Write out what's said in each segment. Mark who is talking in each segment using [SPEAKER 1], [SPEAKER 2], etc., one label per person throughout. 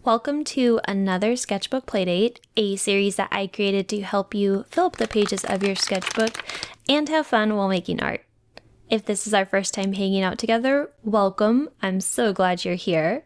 [SPEAKER 1] Welcome to another Sketchbook Play Date, a series that I created to help you fill up the pages of your sketchbook and have fun while making art. If this is our first time hanging out together, welcome. I'm so glad you're here.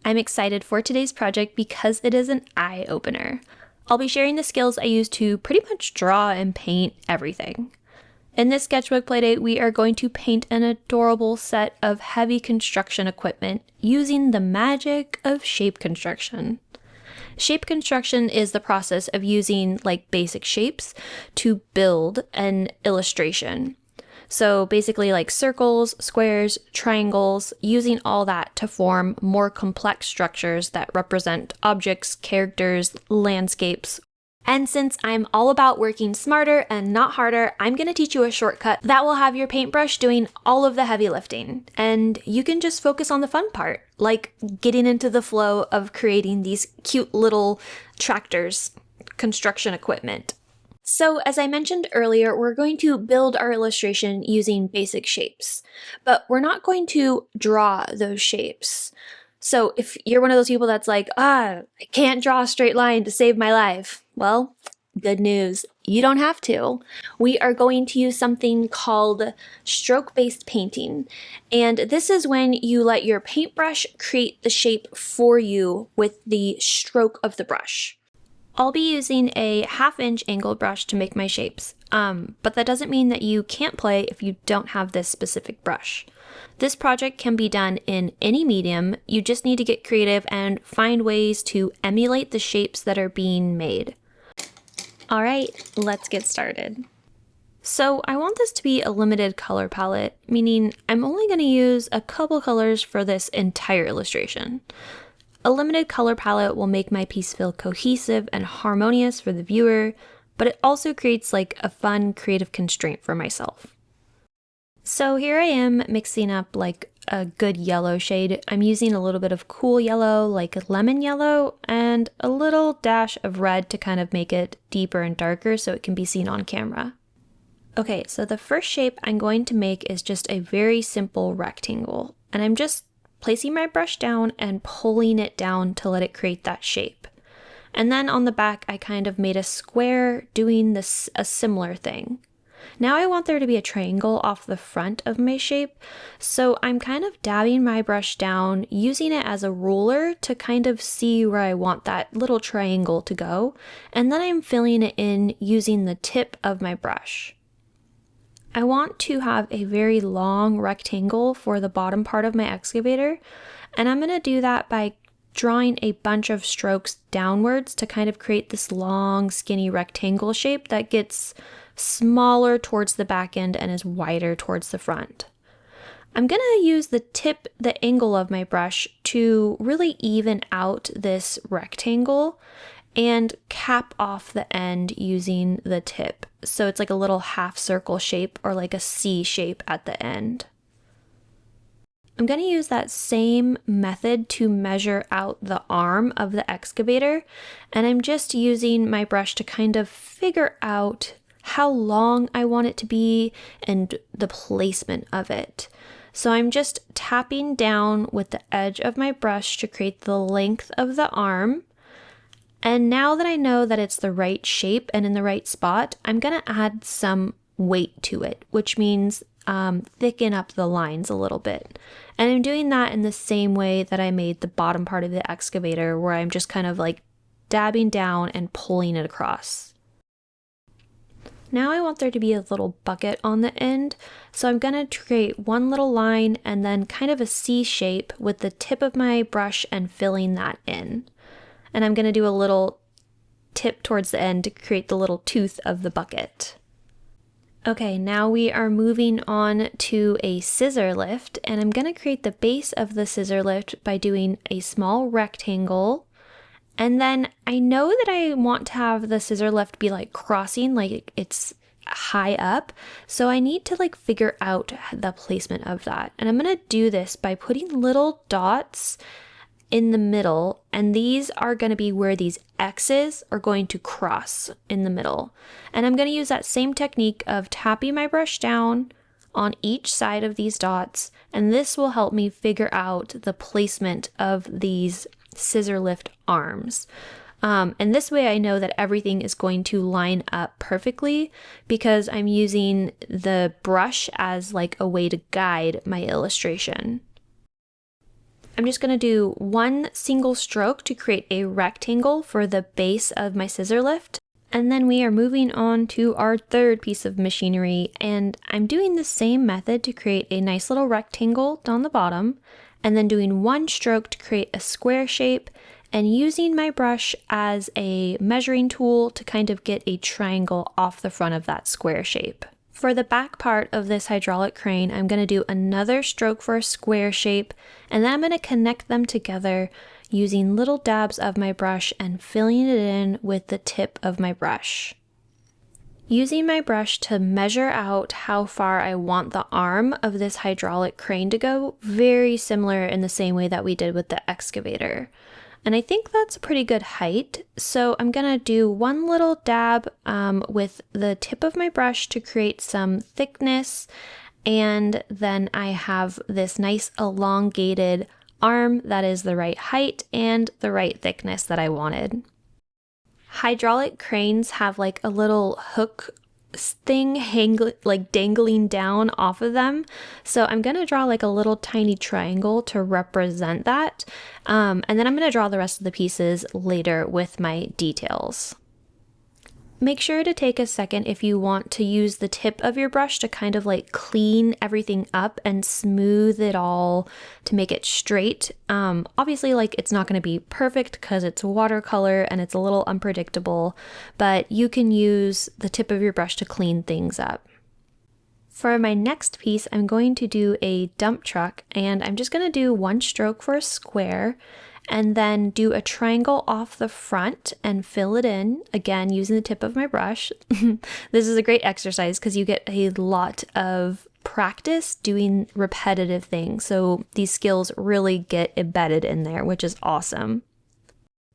[SPEAKER 1] I'm excited for today's project because it is an eye-opener. I'll be sharing the skills I use to pretty much draw and paint everything. In this Sketchbook Playdate, we are going to paint an adorable set of heavy construction equipment using the magic of shape construction. Shape construction is the process of using basic shapes to build an illustration. So basically circles, squares, triangles, using all that to form more complex structures that represent objects, characters, landscapes. And since I'm all about working smarter and not harder, I'm going to teach you a shortcut that will have your paintbrush doing all of the heavy lifting. And you can just focus on the fun part, like getting into the flow of creating these cute little tractors, construction equipment. So as I mentioned earlier, we're going to build our illustration using basic shapes, but we're not going to draw those shapes. So if you're one of those people that's like, I can't draw a straight line to save my life, well, good news, you don't have to. We are going to use something called stroke-based painting. And this is when you let your paintbrush create the shape for you with the stroke of the brush. I'll be using a 1/2-inch angled brush to make my shapes, but that doesn't mean that you can't play if you don't have this specific brush. This project can be done in any medium. You just need to get creative and find ways to emulate the shapes that are being made. All right, let's get started. So I want this to be a limited color palette, meaning I'm only going to use a couple colors for this entire illustration. A limited color palette will make my piece feel cohesive and harmonious for the viewer, but it also creates a fun creative constraint for myself. So here I am mixing up a good yellow shade. I'm using a little bit of cool yellow, like lemon yellow, and a little dash of red to kind of make it deeper and darker so it can be seen on camera. Okay, so the first shape I'm going to make is just a very simple rectangle, and I'm just placing my brush down and pulling it down to let it create that shape. And then on the back, I kind of made a square doing a similar thing. Now I want there to be a triangle off the front of my shape, so I'm kind of dabbing my brush down, using it as a ruler to kind of see where I want that little triangle to go, and then I'm filling it in using the tip of my brush. I want to have a very long rectangle for the bottom part of my excavator, and I'm going to do that by drawing a bunch of strokes downwards to kind of create this long, skinny rectangle shape that gets smaller towards the back end and is wider towards the front. I'm going to use the angle of my brush to really even out this rectangle and cap off the end using the tip. So it's like a little half circle shape or like a C shape at the end. I'm going to use that same method to measure out the arm of the excavator, and I'm just using my brush to kind of figure out how long I want it to be and the placement of it. So I'm just tapping down with the edge of my brush to create the length of the arm. And now that I know that it's the right shape and in the right spot, I'm going to add some weight to it, which means thicken up the lines a little bit. And I'm doing that in the same way that I made the bottom part of the excavator, where I'm just kind of dabbing down and pulling it across. Now I want there to be a little bucket on the end, so I'm going to create one little line and then kind of a C shape with the tip of my brush and filling that in. And I'm going to do a little tip towards the end to create the little tooth of the bucket. Okay, now we are moving on to a scissor lift, and I'm going to create the base of the scissor lift by doing a small rectangle. And then I know that I want to have the scissor lift be crossing, it's high up. So I need to figure out the placement of that. And I'm going to do this by putting little dots in the middle, and these are going to be where these X's are going to cross in the middle. And I'm going to use that same technique of tapping my brush down, on each side of these dots, and this will help me figure out the placement of these scissor lift arms. And this way I know that everything is going to line up perfectly because I'm using the brush as like a way to guide my illustration. I'm just going to do one single stroke to create a rectangle for the base of my scissor lift. And then we are moving on to our third piece of machinery, and I'm doing the same method to create a nice little rectangle down the bottom, and then doing one stroke to create a square shape, and using my brush as a measuring tool to kind of get a triangle off the front of that square shape. For the back part of this hydraulic crane, I'm going to do another stroke for a square shape, and then I'm going to connect them together using little dabs of my brush and filling it in with the tip of my brush. Using my brush to measure out how far I want the arm of this hydraulic crane to go, very similar in the same way that we did with the excavator. And I think that's a pretty good height, so I'm gonna do one little dab with the tip of my brush to create some thickness, and then I have this nice elongated arm that is the right height and the right thickness that I wanted. Hydraulic cranes have like a little hook thing dangling down off of them, so I'm gonna draw like a little tiny triangle to represent that, and then I'm gonna draw the rest of the pieces later with my details. Make sure to take a second if you want to use the tip of your brush to kind of like clean everything up and smooth it all to make it straight. Obviously, like it's not going to be perfect because it's watercolor and it's a little unpredictable, but you can use the tip of your brush to clean things up. For my next piece, I'm going to do a dump truck, and I'm just going to do one stroke for a square, and then do a triangle off the front and fill it in, again using the tip of my brush. This is a great exercise because you get a lot of practice doing repetitive things, so these skills really get embedded in there, which is awesome.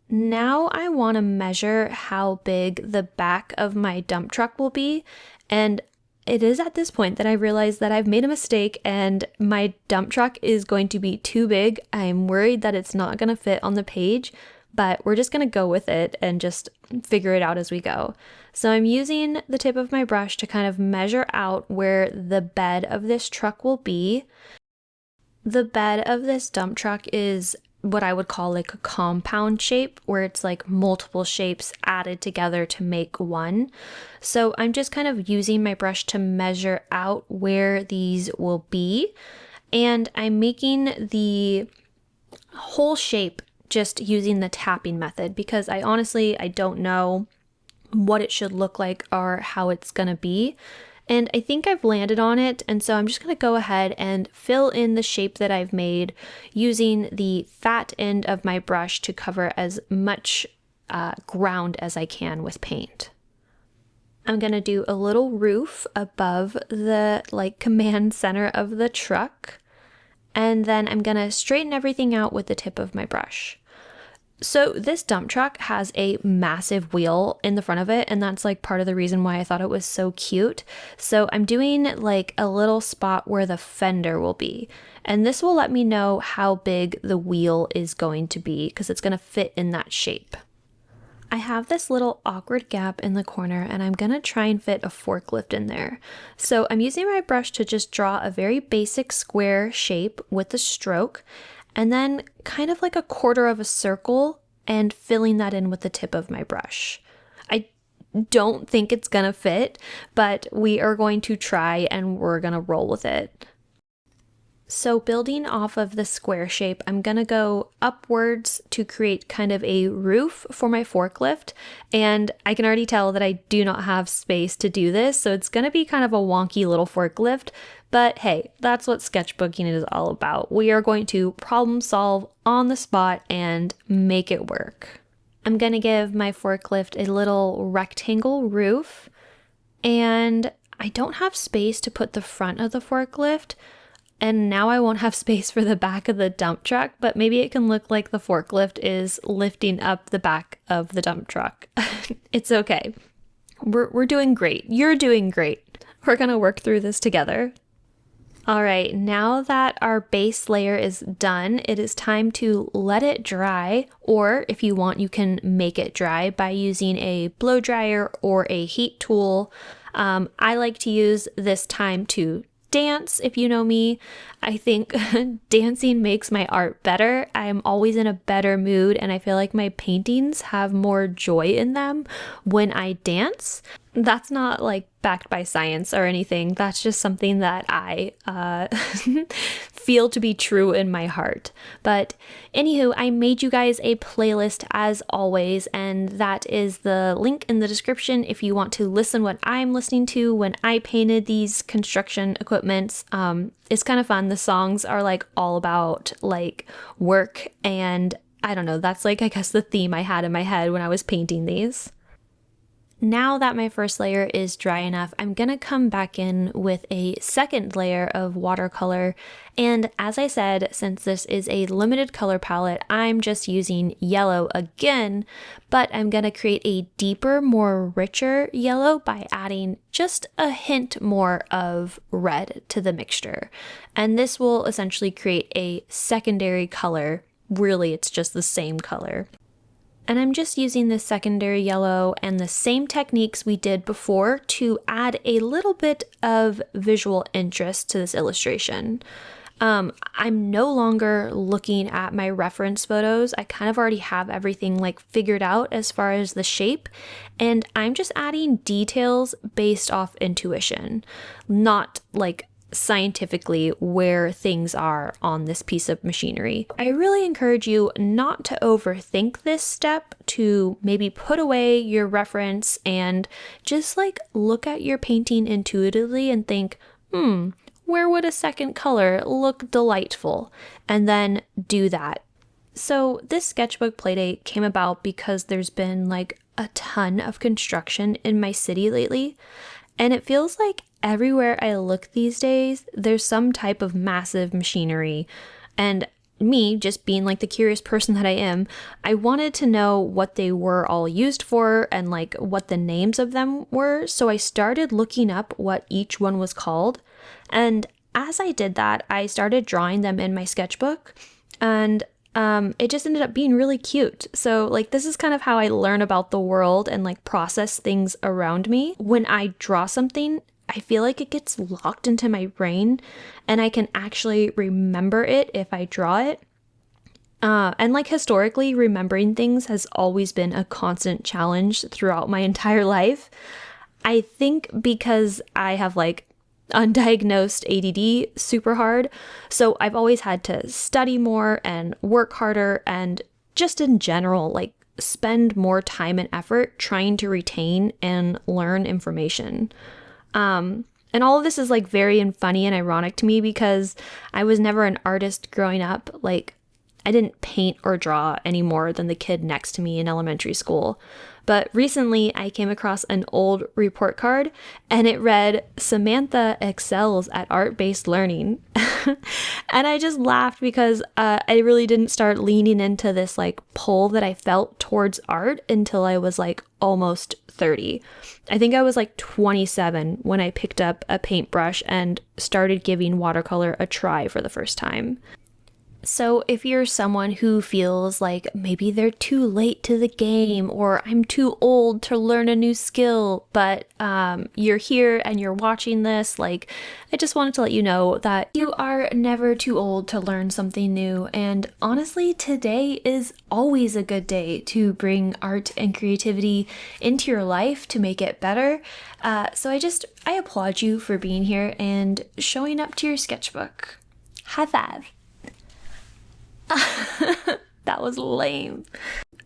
[SPEAKER 1] Now I want to measure how big the back of my dump truck will be, and it is at this point that I realize that I've made a mistake and my dump truck is going to be too big. I'm worried that it's not going to fit on the page, but we're just going to go with it and just figure it out as we go. So I'm using the tip of my brush to kind of measure out where the bed of this truck will be. The bed of this dump truck is what I would call like a compound shape, where it's like multiple shapes added together to make one. So I'm just kind of using my brush to measure out where these will be, and I'm making the whole shape just using the tapping method because I don't know what it should look like or how it's gonna be. And I think I've landed on it, and so I'm just going to go ahead and fill in the shape that I've made using the fat end of my brush to cover as much ground as I can with paint. I'm going to do a little roof above the command center of the truck, and then I'm going to straighten everything out with the tip of my brush. So this dump truck has a massive wheel in the front of it, and that's like part of the reason why I thought it was so cute. So I'm doing like a little spot where the fender will be, and this will let me know how big the wheel is going to be because it's going to fit in that shape. I have this little awkward gap in the corner, and I'm going to try and fit a forklift in there. So I'm using my brush to just draw a very basic square shape with a stroke, and then kind of like a quarter of a circle and filling that in with the tip of my brush. I don't think it's gonna fit, but we are going to try and we're gonna roll with it. So building off of the square shape, I'm gonna go upwards to create kind of a roof for my forklift, and I can already tell that I do not have space to do this, so it's gonna be kind of a wonky little forklift, but hey, that's what sketchbooking is all about. We are going to problem solve on the spot and make it work. I'm gonna give my forklift a little rectangle roof, and I don't have space to put the front of the forklift, and now I won't have space for the back of the dump truck, but maybe it can look like the forklift is lifting up the back of the dump truck. It's okay. We're doing great. You're doing great. We're gonna work through this together. All right, now that our base layer is done, it is time to let it dry, or if you want, you can make it dry by using a blow dryer or a heat tool. I like to use this time to dance. If you know me, I think dancing makes my art better. I'm always in a better mood, and I feel like my paintings have more joy in them when I dance. That's not like backed by science or anything. That's just something that I feel to be true in my heart. But anywho, I made you guys a playlist as always, and that is the link in the description if you want to listen what I'm listening to when I painted these construction equipments. It's kind of fun. The songs are like all about like work, and I don't know, that's like I guess the theme I had in my head when I was painting these. Now that my first layer is dry enough, I'm going to come back in with a second layer of watercolor. And as I said, since this is a limited color palette, I'm just using yellow again, but I'm going to create a deeper, more richer yellow by adding just a hint more of red to the mixture. And this will essentially create a secondary color. Really, it's just the same color. And I'm just using this secondary yellow and the same techniques we did before to add a little bit of visual interest to this illustration. I'm no longer looking at my reference photos. I kind of already have everything like figured out as far as the shape, and I'm just adding details based off intuition, not like scientifically where things are on this piece of machinery. I really encourage you not to overthink this step, to maybe put away your reference and just like look at your painting intuitively and think, where would a second color look delightful? And then do that. So this sketchbook playdate came about because there's been like a ton of construction in my city lately, and it feels like everywhere I look these days, there's some type of massive machinery. And me, just being like the curious person that I am, I wanted to know what they were all used for and like what the names of them were. So I started looking up what each one was called. And as I did that, I started drawing them in my sketchbook. And it just ended up being really cute. So like this is kind of how I learn about the world and like process things around me. When I draw something, I feel like it gets locked into my brain and I can actually remember it if I draw it. And like historically, remembering things has always been a constant challenge throughout my entire life. I think because I have like undiagnosed ADD super hard, so I've always had to study more and work harder and just in general like spend more time and effort trying to retain and learn information. And all of this is like very funny and ironic to me because I was never an artist growing up. Like I didn't paint or draw any more than the kid next to me in elementary school. But recently I came across an old report card and it read, "Samantha excels at art-based learning." And I just laughed because I really didn't start leaning into this like pull that I felt towards art until I was like almost 30. I think I was like 27 when I picked up a paintbrush and started giving watercolor a try for the first time. So if you're someone who feels like maybe they're too late to the game or I'm too old to learn a new skill, but you're here and you're watching this, like I just wanted to let you know that you are never too old to learn something new. And honestly, today is always a good day to bring art and creativity into your life to make it better. So I applaud you for being here and showing up to your sketchbook. High five. That was lame.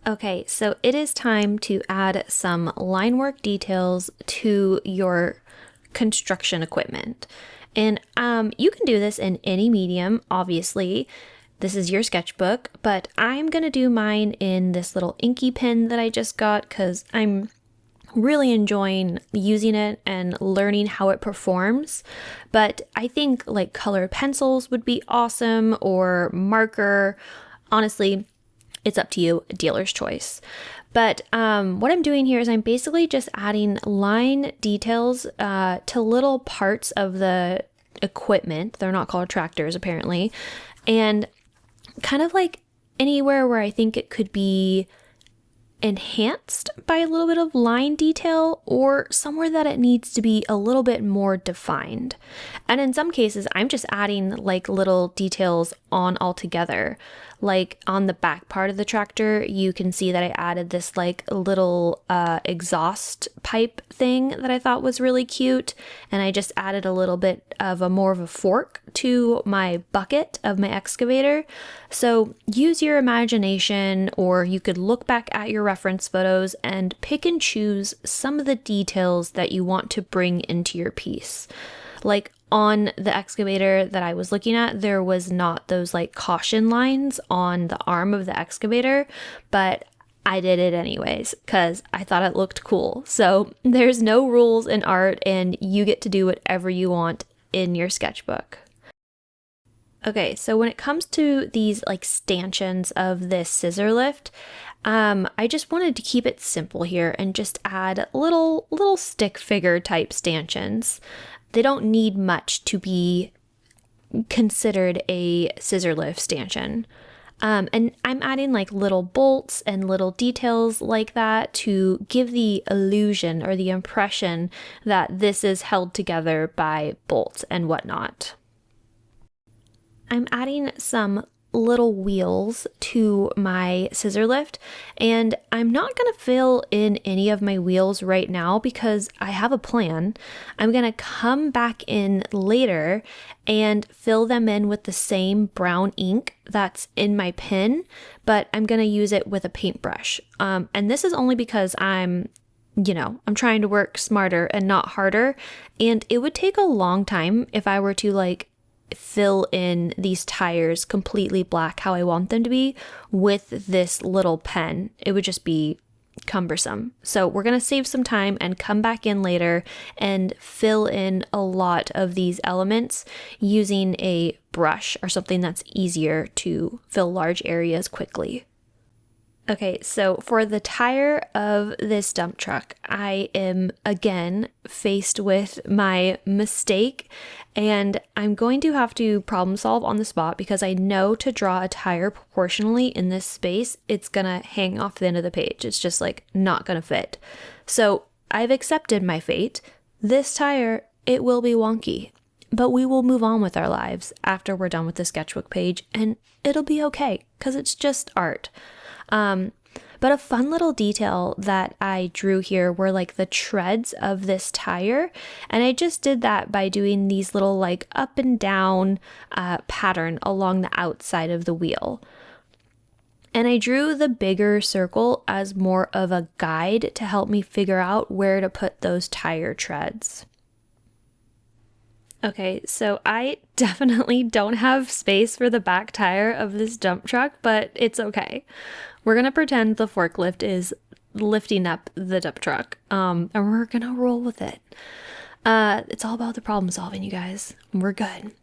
[SPEAKER 1] Okay, so it is time to add some line work details to your construction equipment. And you can do this in any medium, obviously. This is your sketchbook, but I'm going to do mine in this little inky pen that I just got because I'm really enjoying using it and learning how it performs. But I think like colored pencils would be awesome, or marker. Honestly, it's up to you, dealer's choice. But what I'm doing here is I'm basically just adding line details to little parts of the equipment. They're not called tractors apparently. And kind of like anywhere where I think it could be enhanced by a little bit of line detail, or somewhere that it needs to be a little bit more defined. And in some cases, I'm just adding like little details on altogether. Like on the back part of the tractor, you can see that I added this like little exhaust pipe thing that I thought was really cute. And I just added a little bit of more of a fork to my bucket of my excavator. So use your imagination, or you could look back at your reference photos and pick and choose some of the details that you want to bring into your piece. Like on the excavator that I was looking at, there was not those like caution lines on the arm of the excavator, but I did it anyways because I thought it looked cool. So there's no rules in art, and you get to do whatever you want in your sketchbook. Okay, so when it comes to these like stanchions of this scissor lift, I just wanted to keep it simple here and just add little stick figure type stanchions. They don't need much to be considered a scissor lift stanchion. And I'm adding like little bolts and little details like that to give the illusion or the impression that this is held together by bolts and whatnot. I'm adding some little wheels to my scissor lift, and I'm not going to fill in any of my wheels right now because I have a plan. I'm going to come back in later and fill them in with the same brown ink that's in my pen, but I'm going to use it with a paintbrush. And this is only because I'm trying to work smarter and not harder, and it would take a long time if I were to like fill in these tires completely black how I want them to be with this little pen. It would just be cumbersome. So we're going to save some time and come back in later and fill in a lot of these elements using a brush or something that's easier to fill large areas quickly. Okay, so for the tire of this dump truck, I am again faced with my mistake, and I'm going to have to problem solve on the spot because I know to draw a tire proportionally in this space, it's gonna hang off the end of the page. It's just like not gonna fit. So I've accepted my fate. This tire, it will be wonky, but we will move on with our lives after we're done with the sketchbook page, and it'll be okay because it's just art. But a fun little detail that I drew here were like the treads of this tire. And I just did that by doing these little like up and down pattern along the outside of the wheel. And I drew the bigger circle as more of a guide to help me figure out where to put those tire treads. Okay, so I definitely don't have space for the back tire of this dump truck, but it's okay. We're gonna pretend the forklift is lifting up the dump truck, and we're gonna roll with it. It's all about the problem solving, you guys. We're good.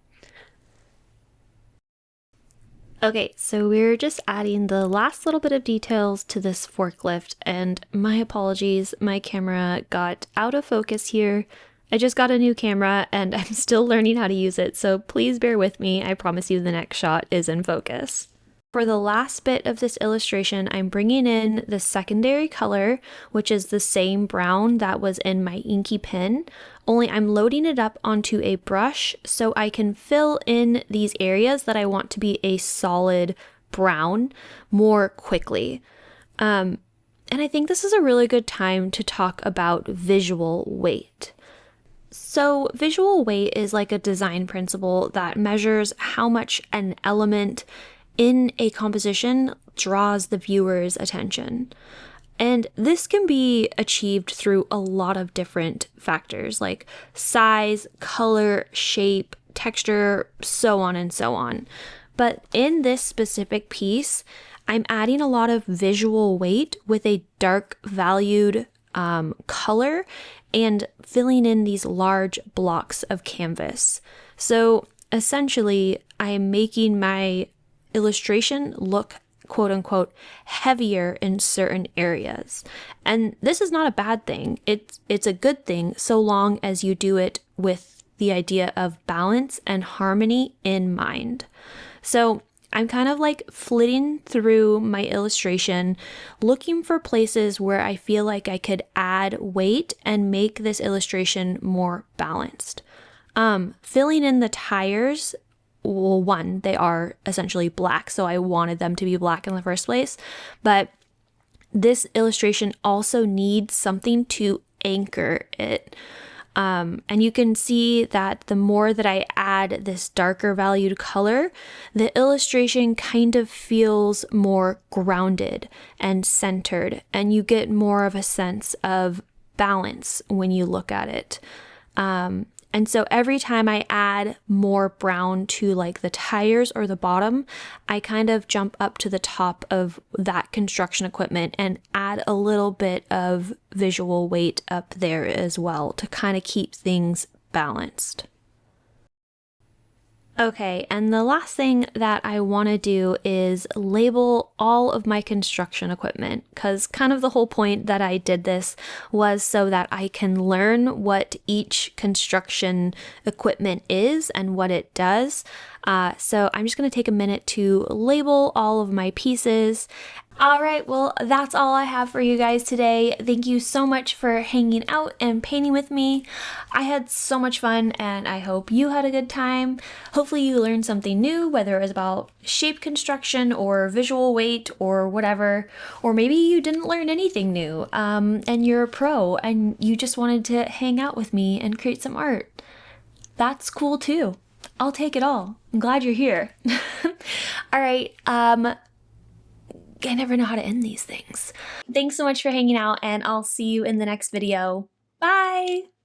[SPEAKER 1] Okay, so we're just adding the last little bit of details to this forklift, and my apologies, my camera got out of focus here. I just got a new camera and I'm still learning how to use it, so please bear with me. I promise you the next shot is in focus. For the last bit of this illustration, I'm bringing in the secondary color, which is the same brown that was in my inky pen, only I'm loading it up onto a brush so I can fill in these areas that I want to be a solid brown more quickly. And I think this is a really good time to talk about visual weight. So visual weight is like a design principle that measures how much an element in a composition draws the viewer's attention. And this can be achieved through a lot of different factors like size, color, shape, texture, so on and so on. But in this specific piece, I'm adding a lot of visual weight with a dark valued color and filling in these large blocks of canvas. So essentially, I am making my illustration look quote unquote heavier in certain areas. And this is not a bad thing. It's a good thing so long as you do it with the idea of balance and harmony in mind. So I'm kind of like flitting through my illustration, looking for places where I feel like I could add weight and make this illustration more balanced. Filling in the tires, well, one, they are essentially black, so I wanted them to be black in the first place, but this illustration also needs something to anchor it. And you can see that the more that I add this darker valued color, the illustration kind of feels more grounded and centered, and you get more of a sense of balance when you look at it. And so every time I add more brown to like the tires or the bottom, I kind of jump up to the top of that construction equipment and add a little bit of visual weight up there as well to kind of keep things balanced. Okay, and the last thing that I want to do is label all of my construction equipment, because kind of the whole point that I did this was so that I can learn what each construction equipment is and what it does. So I'm just going to take a minute to label all of my pieces. All right, well, that's all I have for you guys today. Thank you so much for hanging out and painting with me. I had so much fun, and I hope you had a good time. Hopefully you learned something new, whether it was about shape construction or visual weight or whatever, or maybe you didn't learn anything new, and you're a pro and you just wanted to hang out with me and create some art. That's cool too. I'll take it all. I'm glad you're here. All right, I never know how to end these things. Thanks so much for hanging out, and I'll see you in the next video. Bye!